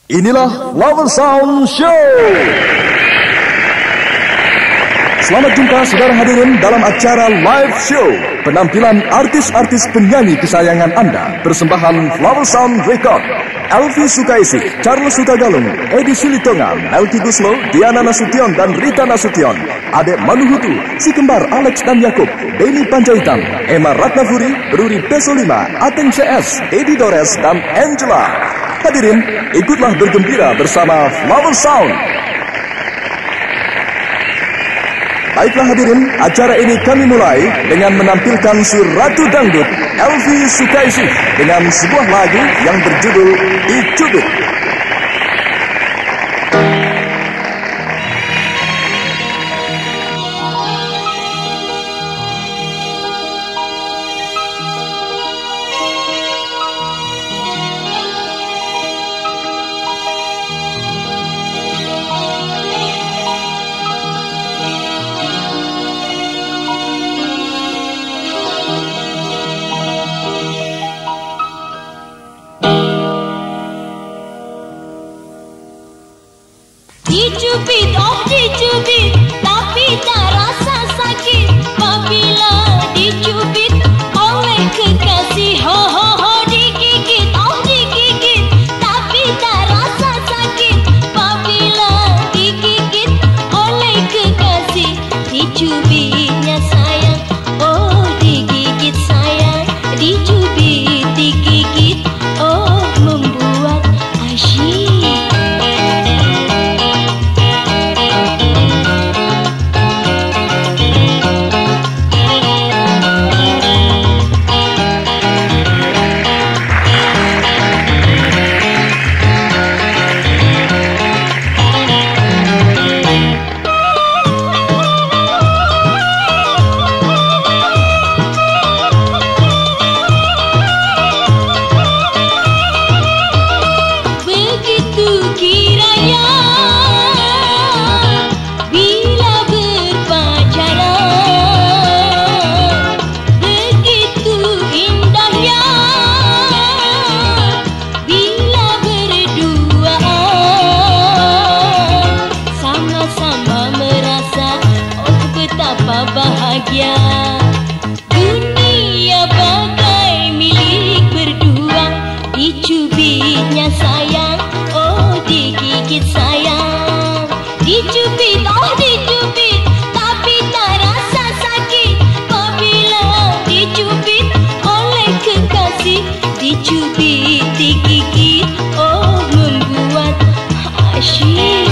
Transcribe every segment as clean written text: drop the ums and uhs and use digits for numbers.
Inilah Flower Sound Show. Selamat jumpa saudara hadirin dalam acara live show penampilan artis-artis penyanyi kesayangan Anda. Persembahan Flower Sound Record. Elvi Sukaisi, Charles Hutagalung, Edi Silitonga, Melki Guslo, Diana Nasution dan Rita Nasution, Adek Manuhutu, si kembar Alex dan Yakub, Benny Panjaitan, Emma Ratnavuri, Ruri Pesolima, Ateng CS, Edi Dores dan Angela. Hadirin, ikutlah bergembira bersama Flower Sound. Baiklah hadirin, acara ini kami mulai dengan menampilkan si Ratu Dangdut, Elvi Sukaisi, dengan sebuah lagu yang berjudul Dicubit. Dicubit, oh dicubit, tapi tak rasa sakit apabila dicubit oleh kekasih. Ho ho ho, digigit, oh digigit, tapi tak rasa sakit apabila digigit oleh kekasih. Dicubitnya sayang, oh digigit sayang, dicubit, digigit, oh membuat asyik. Bahagia dunia bagai milik berdua. Dicubitnya sayang, oh digigit sayang, dicubit, oh dicubit, tapi tak rasa sakit apabila dicubit oleh kekasih. Dicubit, digigit, oh membuat asyik.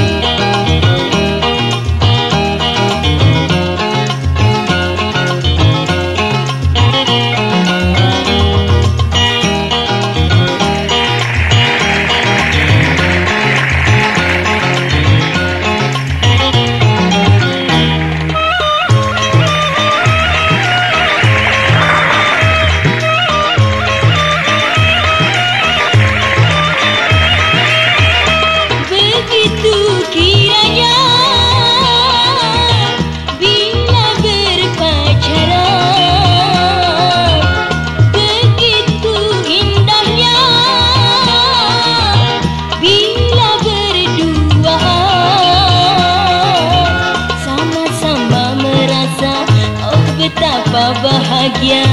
Betapa bahagia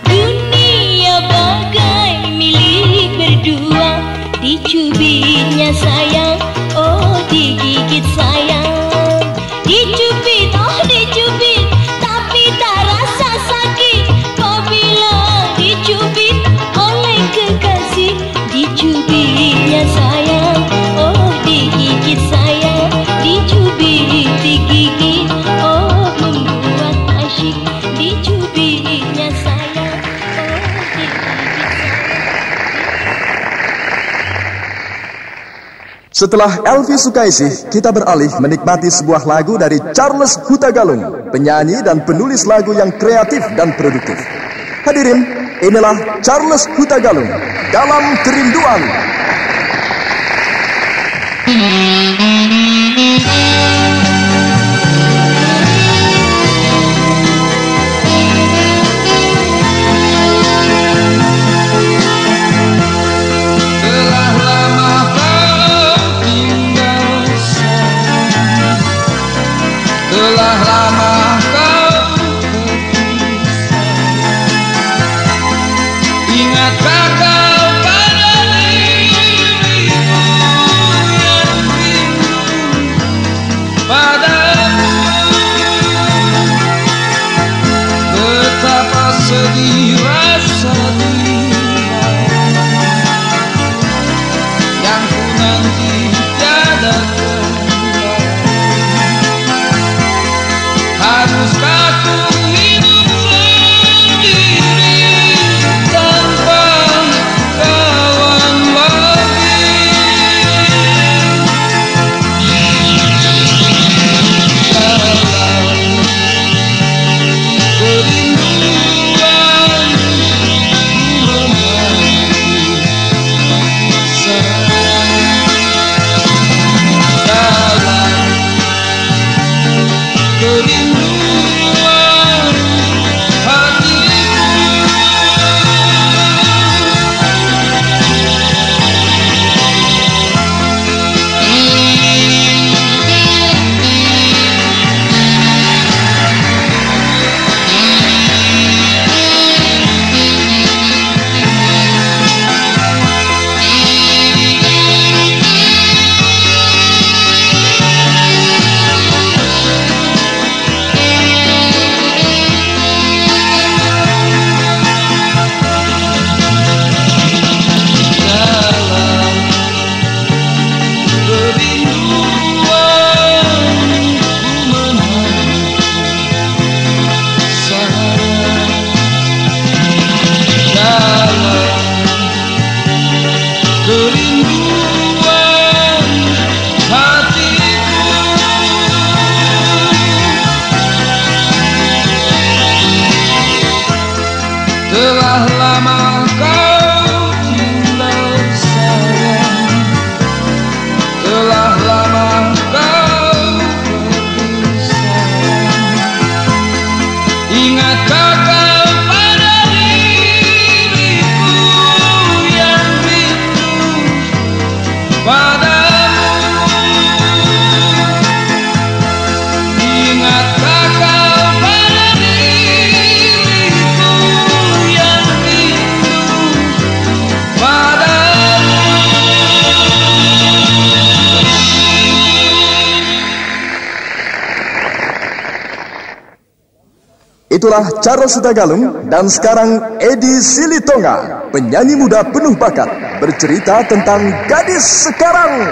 dunia bagai milik berdua. Dicubitnya sayang, oh digigit sayang, dicubit, oh dicubit, tapi tak rasa sakit apabila dicubit oleh kekasih. Dicubitnya sayang, oh digigit sayang, dicubit, digigit, oh membuat asyik. Dicubitnya sayang, oh digigit sayang. Setelah Elvi Sukaisi, kita beralih menikmati sebuah lagu dari Charles Hutagalung, penyanyi dan penulis lagu yang kreatif dan produktif. Hadirin, inilah Charles Hutagalung, Dalam Kerinduan. Telah lama nanti tiada kembali. Haruskah ku hidup sendiri tanpa kawan lagi? Telah lama kau tinggal sayang, telah lama kau pergi sayang. Ingatkah kau pada diriku yang rindu padamu? Ingatkah kau pada diriku yang rindu padamu? Itulah Charles Hutagalung dan sekarang Edi Silitonga, penyanyi muda penuh bakat, bercerita tentang gadis sekarang.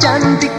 Cantik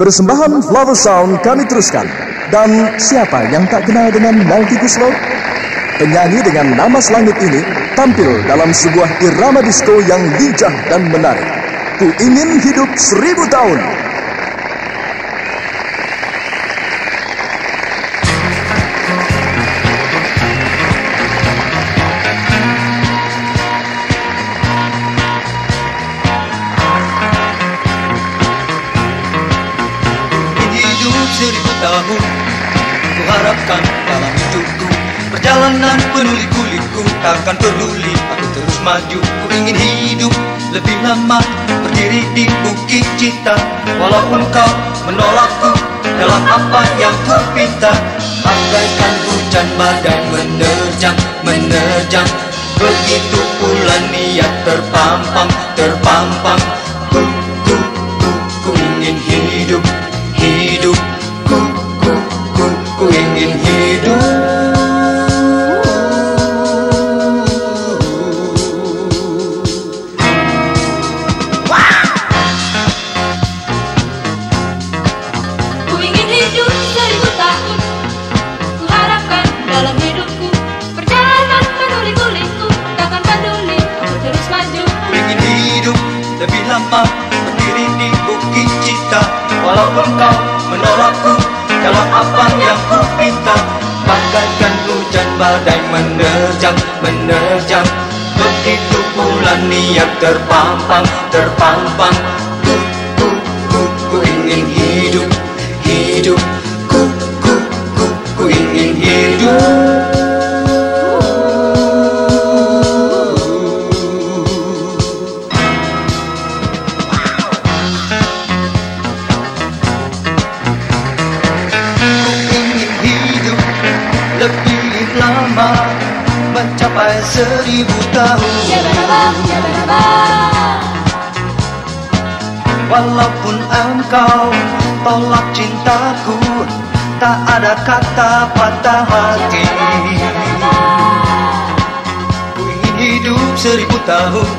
Persembahan Flower Sound kami teruskan. Dan siapa yang tak kenal dengan Melky Guslo? Penyanyi dengan nama Selangit ini tampil dalam sebuah irama disco yang lincah dan menarik. Ku ingin hidup 1000 tahun. Hidup 1000 tahun, ku harapkan dalam hidupku. Perjalanan penuh liku-liku, takkan peduli, aku terus maju. Ku ingin hidup lebih lama, berdiri di bukit cinta. Walaupun kau menolakku dalam apa yang ku pinta. Bagaikan hujan badai menerjang, menerjang. Begitu pula niat terpampang, terpampang. Ku ingin hidup, hidup. Ku ingin hidup. Lebih lama berdiri di bukit cinta. Walaupun kau menolakku dalam apa yang ku pinta. Bagaikan hujan badai menerjang, menerjang. Begitu pula niat terpampang, terpampang. Ku ingin hidup, hidup. Ku ingin hidup. Lebih lama mencapai 1000 tahun. Walaupun engkau tolak cintaku, tak ada kata patah hati. Ku ingin hidup 1000 tahun,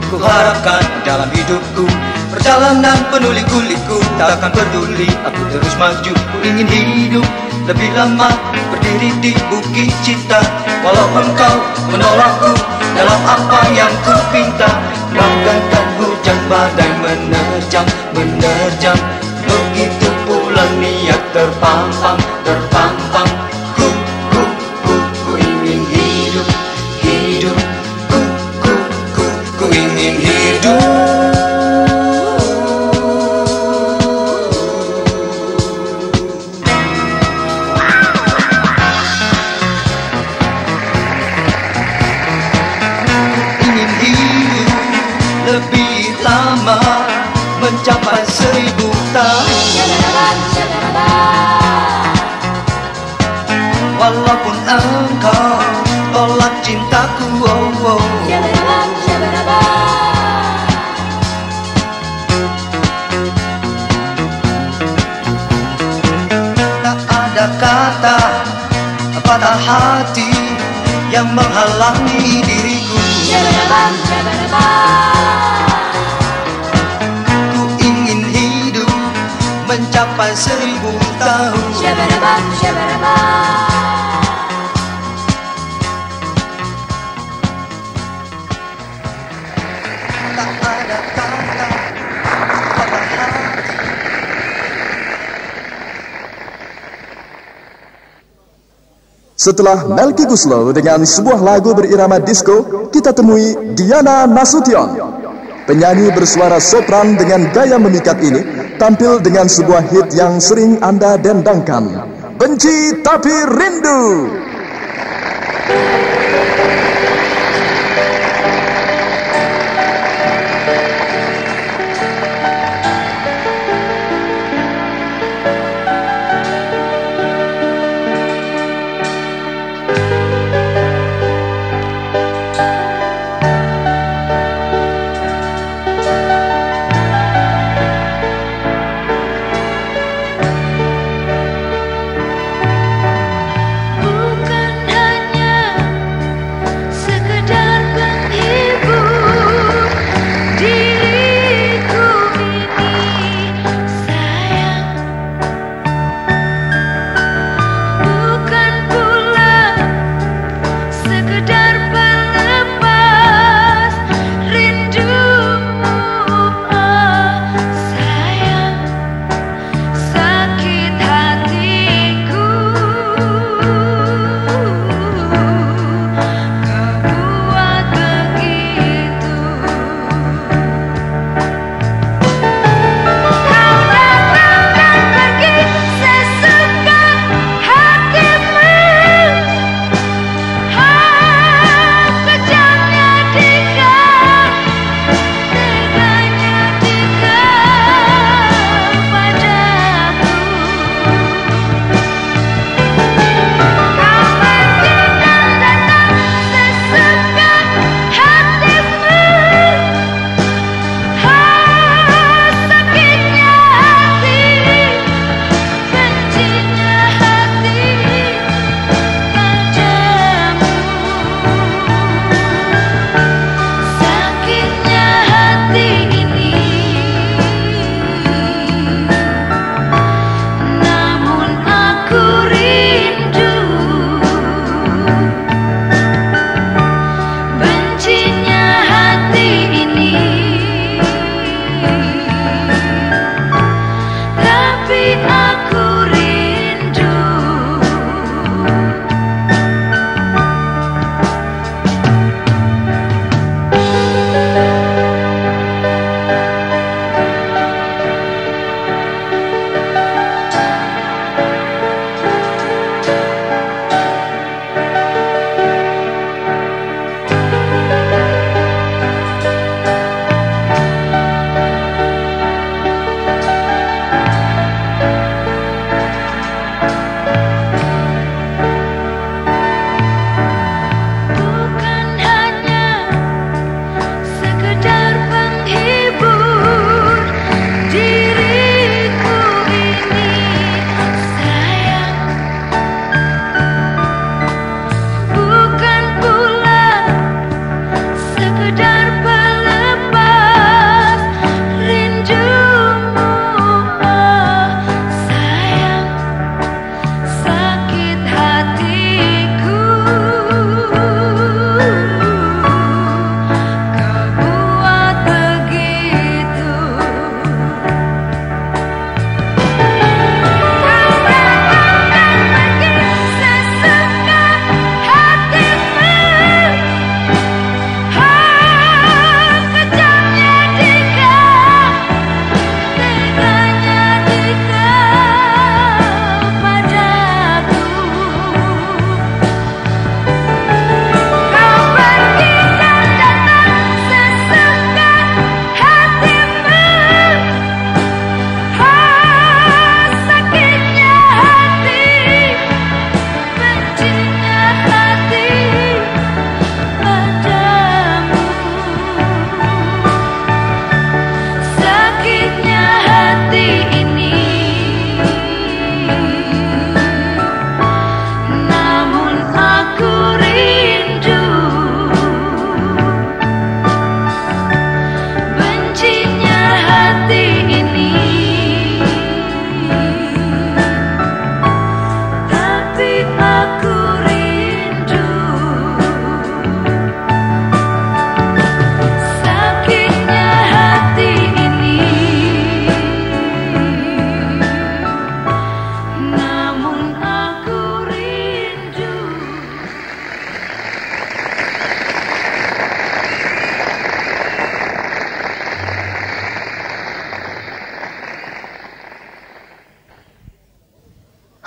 ku harapkan dalam hidupku. Perjalanan penuh liku-liku, takkan peduli, aku terus maju. Ku ingin hidup lebih lama, berdiri di bukit cinta. Walaupun kau menolakku dalam apa yang ku pinta. Bagaikan hujan badai menerjang, menerjang. Begitu pula niat terpampang, terpampang. Ku ingin hidup, hidup. Ku ingin hidup. Lebih lama mencapai 1000 tahun. Walaupun engkau tolak cintaku, tak ada kata patah hati yang menghalangi diriku. Ku ingin hidup mencapai 1000 tahun. Tak ada kata patah hati. Setelah Melky Guslo dengan sebuah lagu berirama disco, kita temui Diana Nasution. Penyanyi bersuara sopran dengan gaya memikat ini tampil dengan sebuah hit yang sering Anda dendangkan, Benci Tapi Rindu. Bukan hanya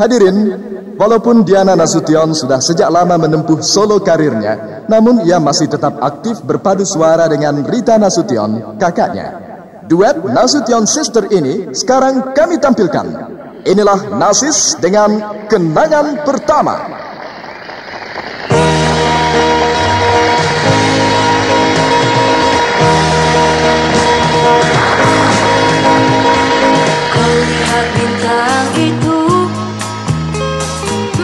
Hadirin, walaupun Diana Nasution sudah sejak lama menempuh solo karirnya, namun ia masih tetap aktif berpadu suara dengan Rita Nasution, kakaknya. Duet Nasution Sister ini sekarang kami tampilkan. Inilah Nasis dengan Kenangan Pertama. Kau lihat bintang itu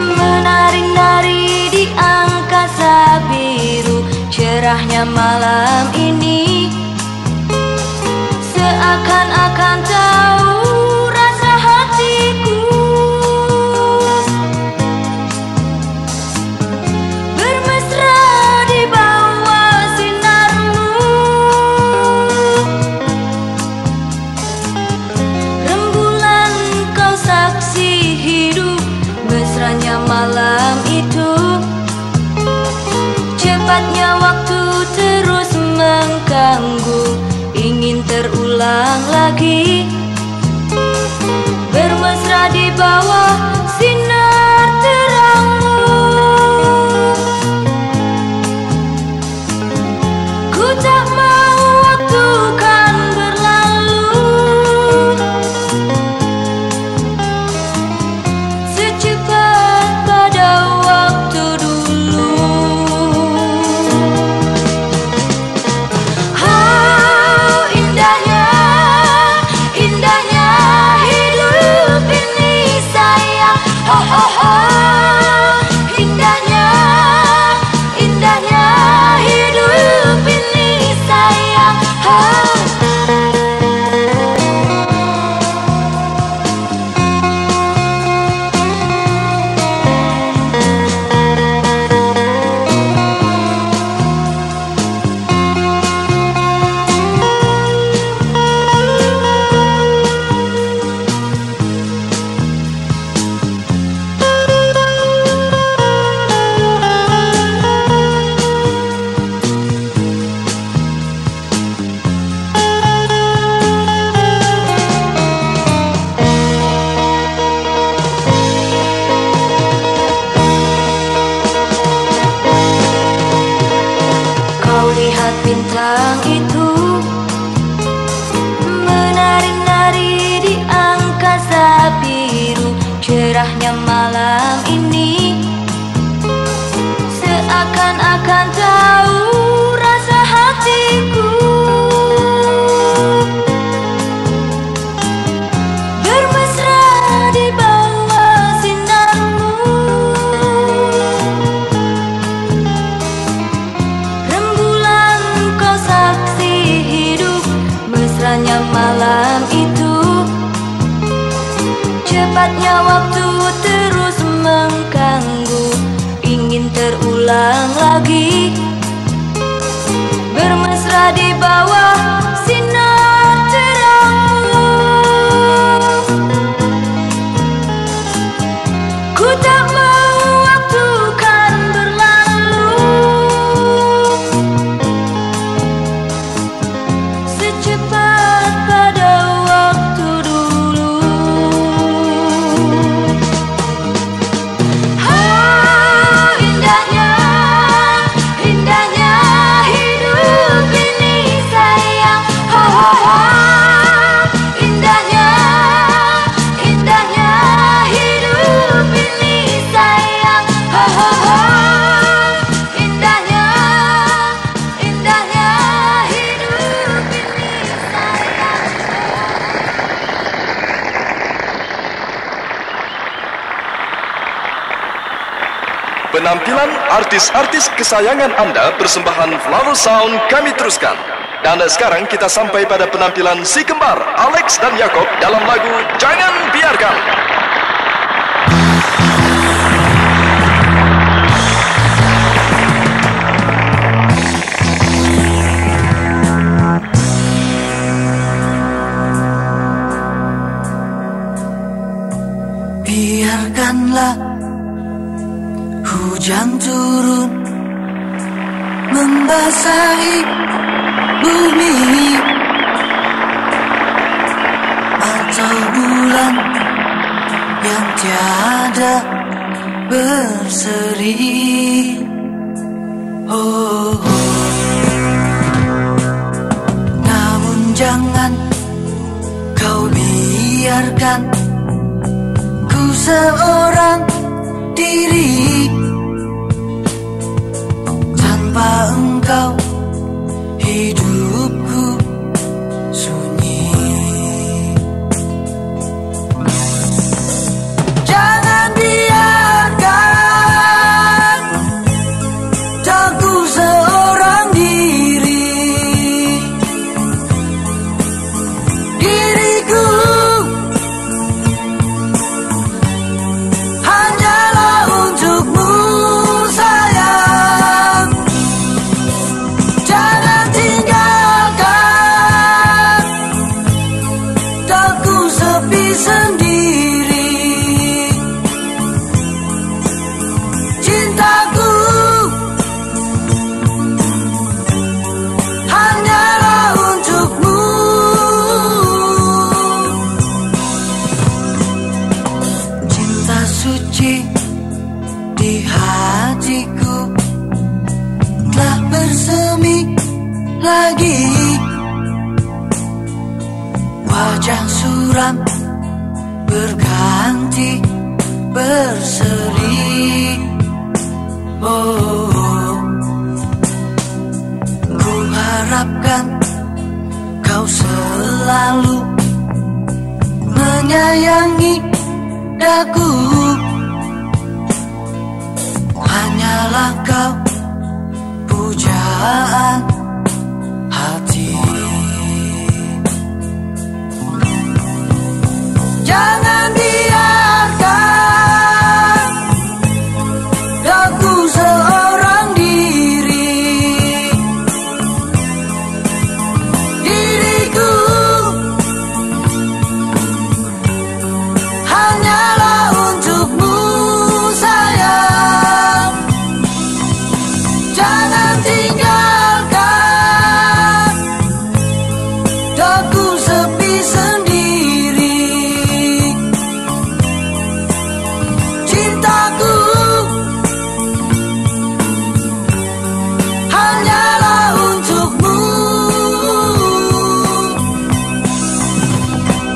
menari-nari di angkasa biru, cerahnya malam ini seakan-akan tahu rasa hatiku. Bermesra di bawah sinarmu, rembulan kau saksi hidup, mesranya malam itu. Cepatnya waktu terus mengganggu, ingin terulang lagi. Bermesra di bawah sinar terangmu. Ku tak mau waktu kan berlalu secepat pada waktu dulu. Indahnya hidup ini sayang, oh oh oh. Indahnya hidup ini sayang, oh. Kau lihat bintang itu menari-nari di angkasa biru, cerahnya malam ini seakan-akan tahu rasa hatiku. Bermesra di bawah sinarmu, rembulan kau saksi hidup, mesranya malam itu. Cepatnya waktu terus mengganggu, ingin terulang lagi. Bermesra di bawah sinar terangmu. Ku tak mau waktu kan berlalu secepat pada waktu dulu. Indahnya hidup ini sayang, oh oh oh. Indahnya hidup ini sayang, oh oh oh. Indahnya hidup ini sayang. Penampilan artis-artis kesayangan Anda persembahan Flower Sound kami teruskan. Dan sekarang kita sampai pada penampilan si kembar Alex dan Yakob dalam lagu Jangan Biarkan. Biarkanlah hujan turun membasahi bumi, atau bulan yang tiada berseri. Oh, namun jangan kau biarkan ku seorang diri. Tanpa engkau hidupku sunyi. Jangan biarkan aku seorang diri. Diriku hanyalah untukmu sayang. Jangan tinggalkan aku sepi sendiri. Cintaku hanyalah untukmu. Cinta suci di hatiku telah bersemi lagi. Wajah suram berganti berseri. Oh, ku harapkan kau selalu menyayangi daku. Hanyalah kau pujaan hati. Jangan biarkan aku seorang diri. Diriku hanyalah untukmu sayang. Jangan tinggalkan aku sepi sendiri. Cintaku hanyalah untukmu.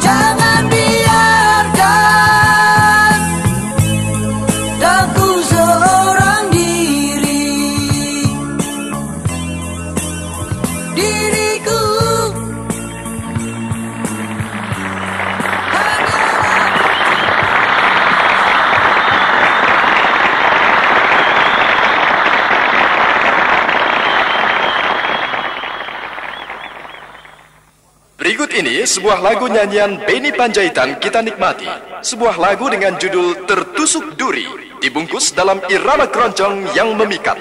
Jangan biarkan aku seorang diri. Diriku Berikut ini sebuah lagu nyanyian Benny Panjaitan kita nikmati. Sebuah lagu dengan judul Tertusuk Duri, dibungkus dalam irama keroncong yang memikat.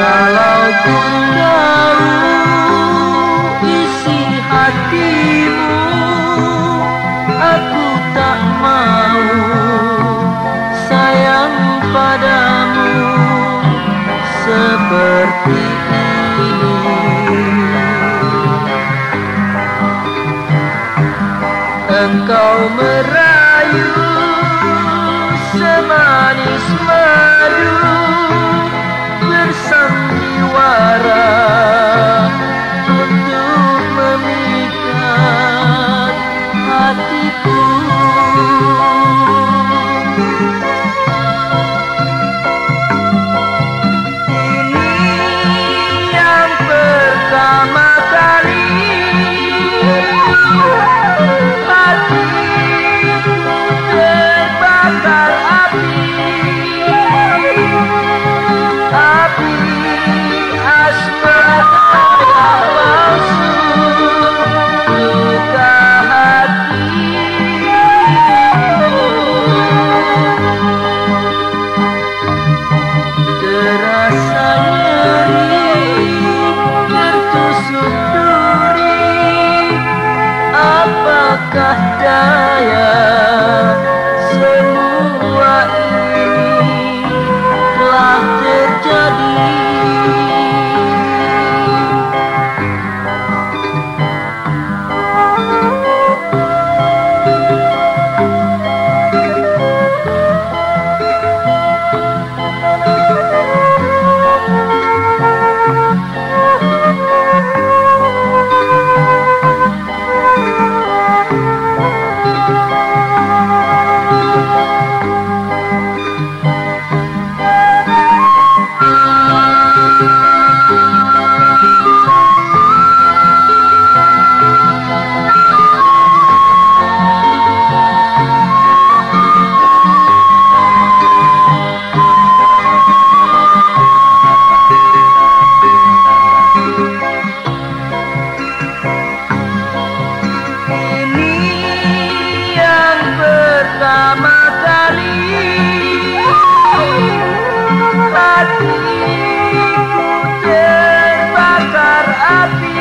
Kalau ku tahu isi hatimu, aku tak mau sayang padamu seperti ini. Engkau merayu semanis madu bersandiwara untuk memikat hatiku. Ini yang pertama kali hati apakah daya semua ini telah terjadi. Pertama kali hatiku terbakar api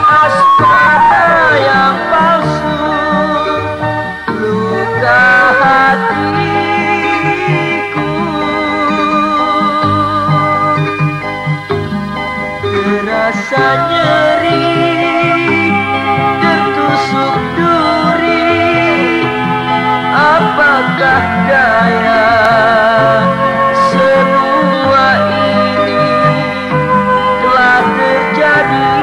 asmara yang palsu, luka hatiku terasa nyeri, tertusuk duri. Apakah daya semua ini telah terjadi.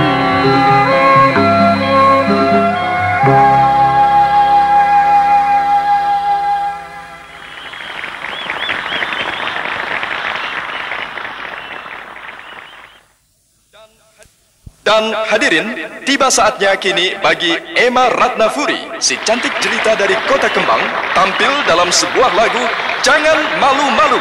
Dan hadirin, tiba saatnya kini bagi Emma Ratnafuri, si cantik jelita dari Kota Kembang, tampil dalam sebuah lagu Jangan Malu-Malu.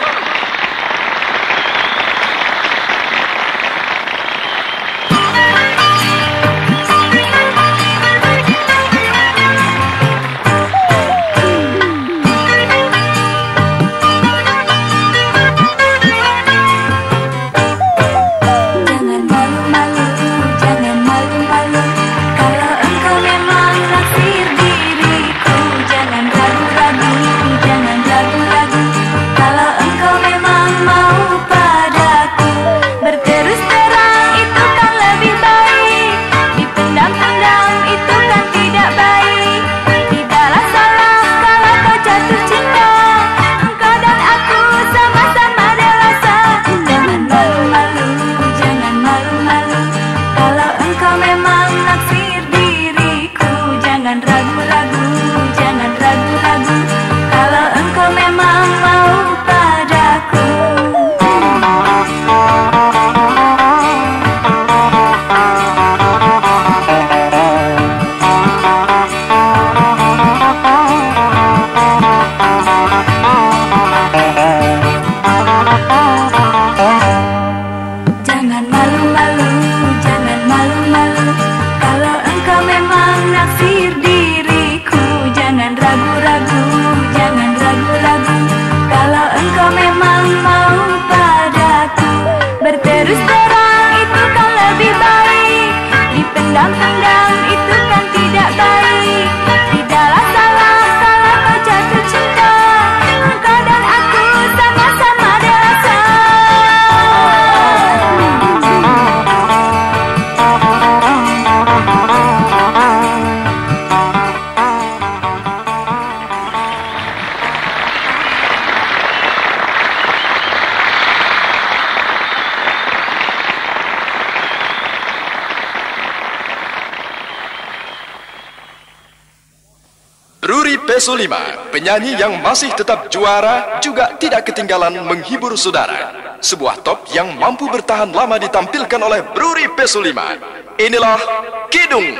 Bruri Pesulima, penyanyi yang masih tetap juara, juga tidak ketinggalan menghibur saudara. Sebuah top yang mampu bertahan lama ditampilkan oleh Bruri Pesulima. Inilah Kidung.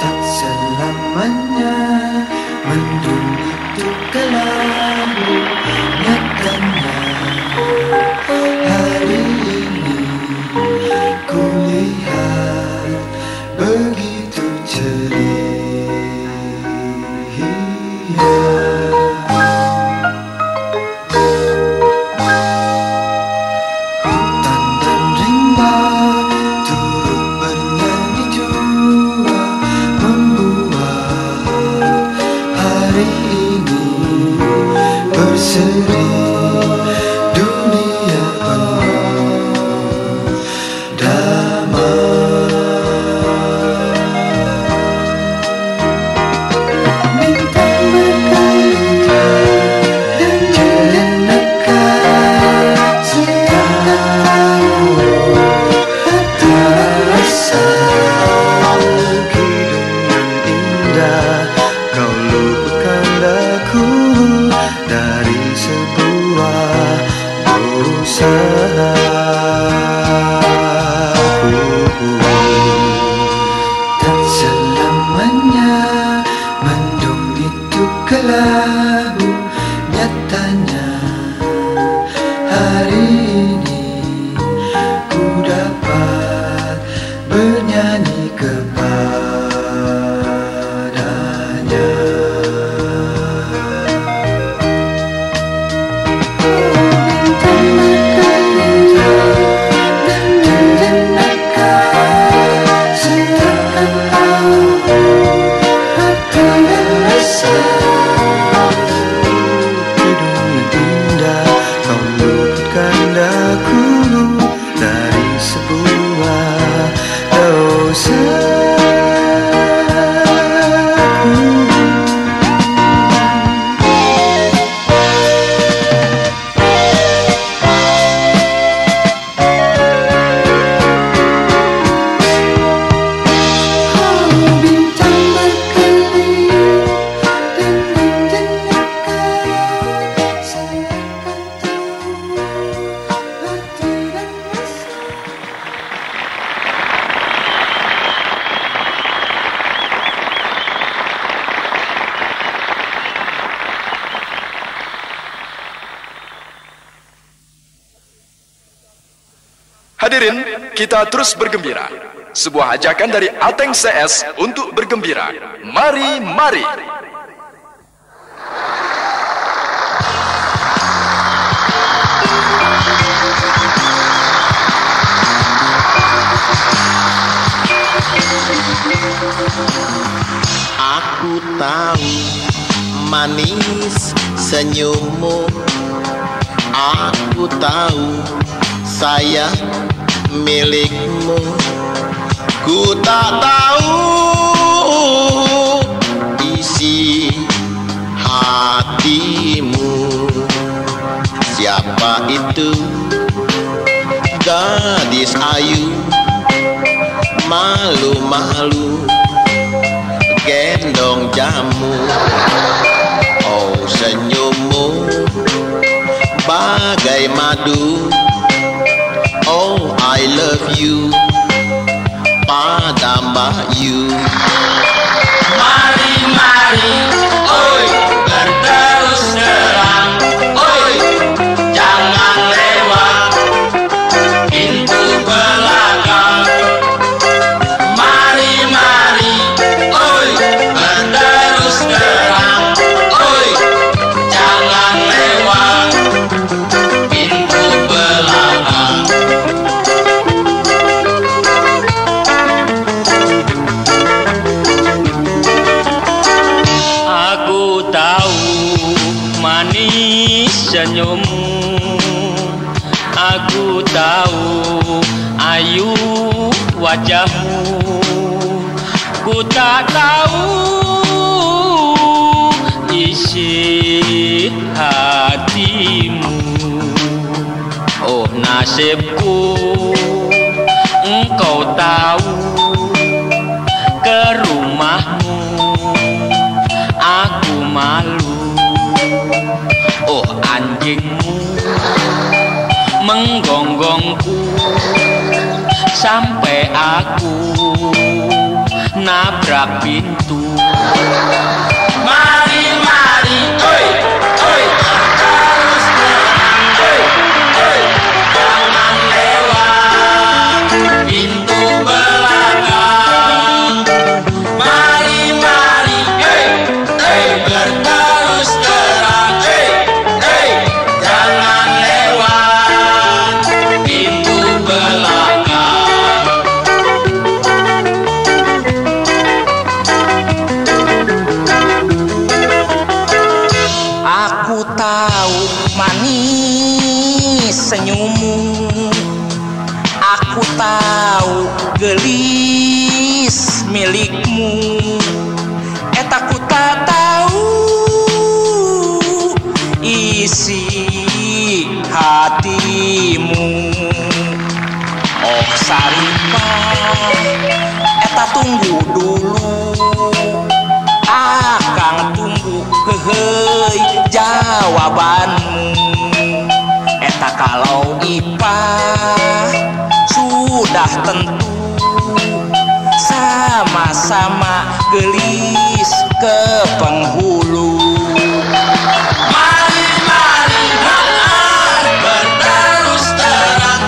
Tak selamanya mendung itu kelabu. Hutan dan rimba turut bernyanyi jua, membuat hari ini berseri. Dunia penuh damai. Bintang berkali-kali dan jenakan setahu hati rasa. Hidung yang indah, kau luputkan daku dari sebuah dosa. Tak selamanya mendung itu kelabu, nyatanya hari ini ku dapat bernyanyi kepadanya. Bintang berkali-kali dan jenakan seakan tahu hati dan rasa. Hidung yang indah, kau luputkan daku dari sebuah dosa. Bintang berkelip dan menjenakan seakan tahu hati dan rasa. Hadirin, kita terus bergembira. Sebuah ajakan dari Ateng CS untuk bergembira. Mari, mari. Aku tahu manis senyummu. Aku tahu saya milikmu. Ku tak tahu isi hatimu. Siapa itu gadis ayu, malu-malu gendong jamu. Oh senyummu bagai madu. Oh I love you pada Mbak Yu. Mari, mari, oi, berterus terang, oi, jangan lewat pintu belakang. Mari, mari, oi, berterus terang, oi, jangan lewat pintu belakang. Aku tahu manis senyummu. Aku tahu ayu wajahmu. Ku tak tahu isi hatimu. Oh nasibku, engkau tahu ke rumahmu aku malu. Oh anjingmu menggonggongku sampai aku nabrak pintu. Mari, mari, oi, oi, terus terang, oi, oi, jangan lewat pintu belakang. Mari, mari, oi, oi, berterus Aku tahu manis senyummu, aku tahu gelis milikmu. Eta ku tak tahu isi hatimu. Oh Saripah, eta tunggu dulu, akang tunggu hehei jawabanmu. Eta kalau Ipah sudah tentu sama-sama gelis ke penghulu. Mari mari berterus terang,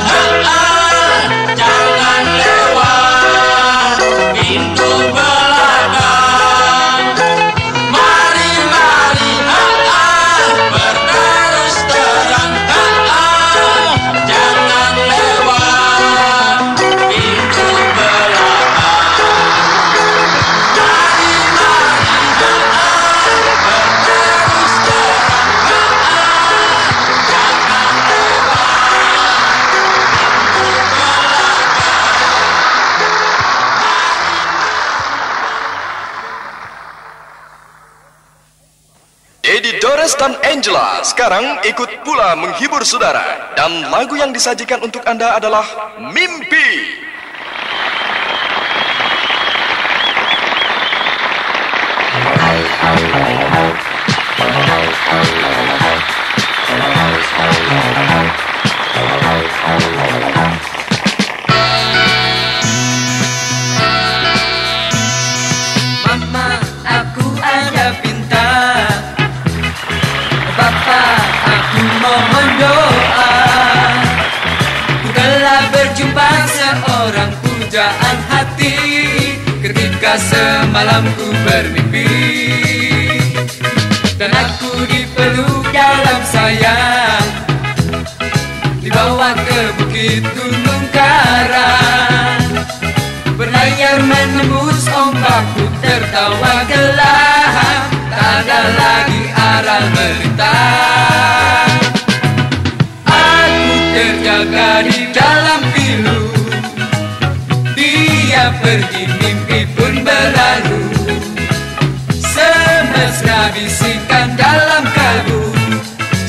jangan lewat pintu belakang. Mari mari berterus terang, jangan lewat pintu belakang. Mari mari berterus terang, jangan Edi Dores dan Angela sekarang ikut pula menghibur saudara. Dan lagu yang disajikan untuk Anda adalah Mimpi. Mama, aku ada pinta. Bapa, aku mohon doa. Ku telah berjumpa seorang pujaan hati ketika semalam ku bermimpi, dan aku dipeluk dalam sayang, dibawa ke bukit Gunung Karang. Berlayar menembus ombak, ku tertawa gelap, tak ada lagi arah melintang. Aku terjaga di dalam pilu, dia pergi mimpi pun berlalu. Semesra bisikan dalam kalbu,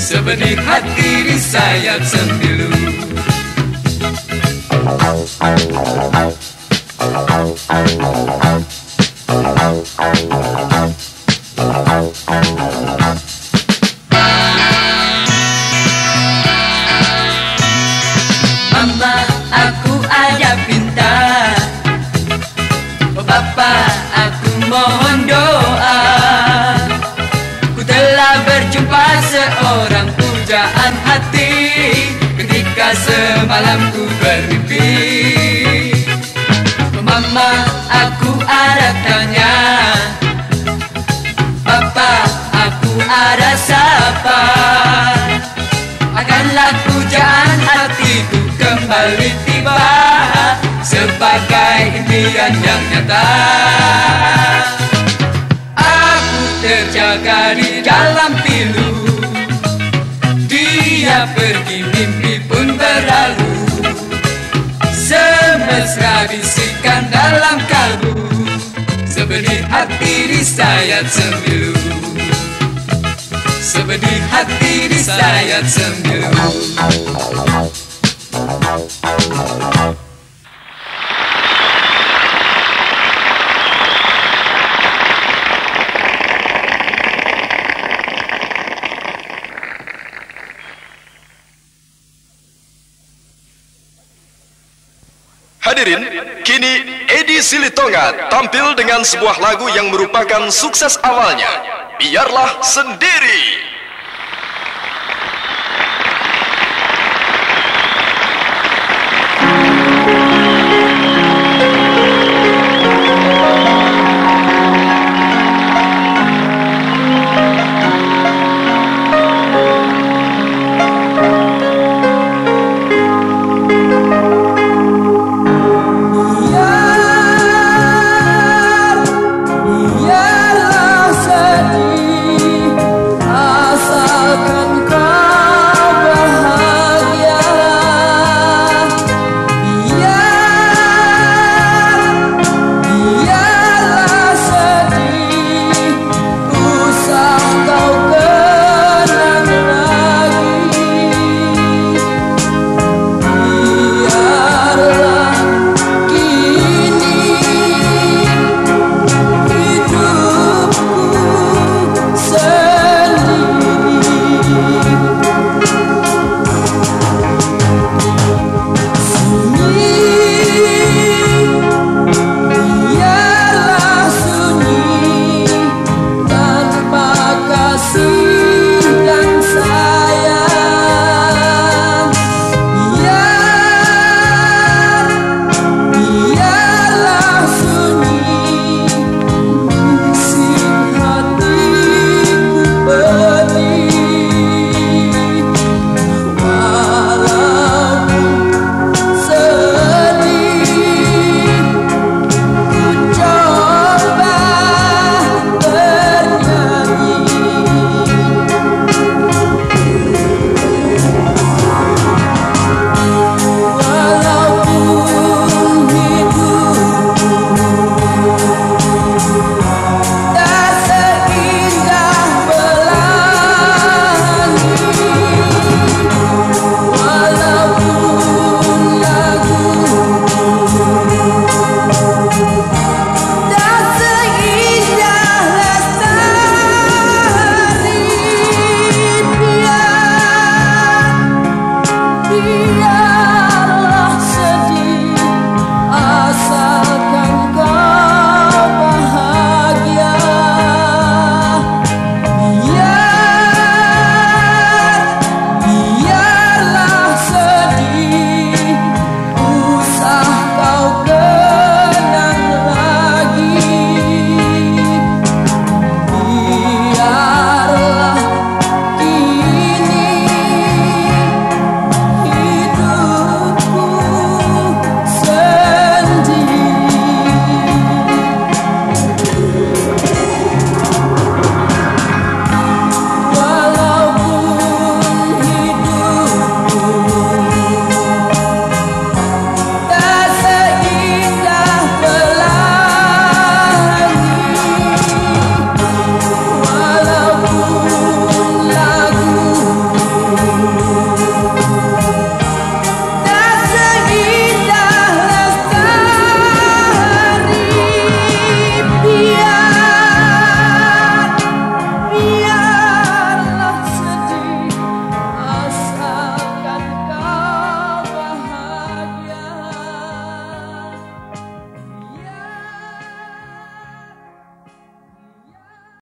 sebenih hati di sayap sembilu. Mama, aku ada pinta. Bapa, aku mohon doa. Ku telah berjumpa seorang pujaan hati ketika semalam ku bermimpi. Mama, aku ada tanya. Bapa, aku ada sapa. Akanlah pujaan hatiku kembali tiba sebagai impian yang nyata. Aku terjaga di dalam pilu, dia pergi mimpi pun berlalu. Semesra bisikan dalam kalbu, sebenih hati di sayap sembilu. Sebenih hati di sayap sembilu. Hadirin, kini Edi Silitonga tampil dengan sebuah lagu yang merupakan sukses awalnya, Biarlah Sendiri.